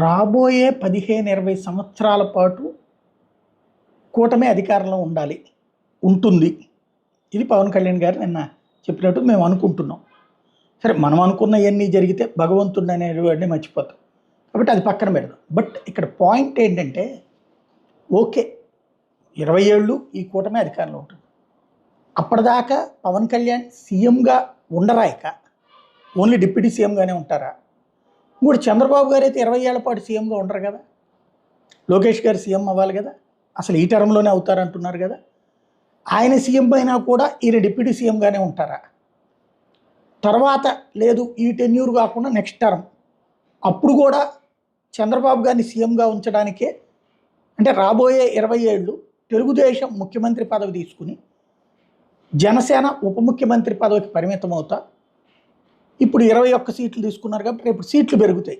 రాబోయే 15, 20 సంవత్సరాల పాటు కూటమి అధికారంలో ఉండాలి. ఉంటుంది. ఇది పవన్ కళ్యాణ్ గారు నిన్న చెప్పినట్టు మేము అనుకుంటున్నాం. సరే మనం అనుకున్నయన్నీ జరిగితే భగవంతుడు అనేవాడిని మర్చిపోతాం. కాబట్టి అది పక్కన పెడదాం. బట్ ఇక్కడ పాయింట్ ఏంటంటే ఓకే 20 ఏళ్ళు ఈ కూటమి అధికారంలో ఉంటుంది. అప్పటిదాకా పవన్ కళ్యాణ్ సీఎంగా ఉండరాక ఓన్లీ డిప్యూటీ సీఎంగానే ఉంటారా? ఇంకోటి చంద్రబాబు గారు అయితే 20 ఏళ్ల పాటు సీఎంగా ఉండరు కదా. లోకేష్ గారు సీఎం అవ్వాలి కదా. అసలు ఈ టర్మ్లోనే అవుతారంటున్నారు కదా. ఆయన సీఎం అయినా కూడా ఈయన డిప్యూటీ సీఎంగానే ఉంటారా? తర్వాత లేదు ఈ టెన్యూర్ కాకుండా నెక్స్ట్ టర్మ్ అప్పుడు కూడా చంద్రబాబు గారిని సీఎంగా ఉంచడానికే, అంటే రాబోయే 20 ఏళ్ళు తెలుగుదేశం ముఖ్యమంత్రి పదవి తీసుకుని జనసేన ఉప ముఖ్యమంత్రి పదవికి పరిమితం అవుతా. ఇప్పుడు 21 సీట్లు తీసుకున్నారు కాబట్టి రేపు సీట్లు పెరుగుతాయి.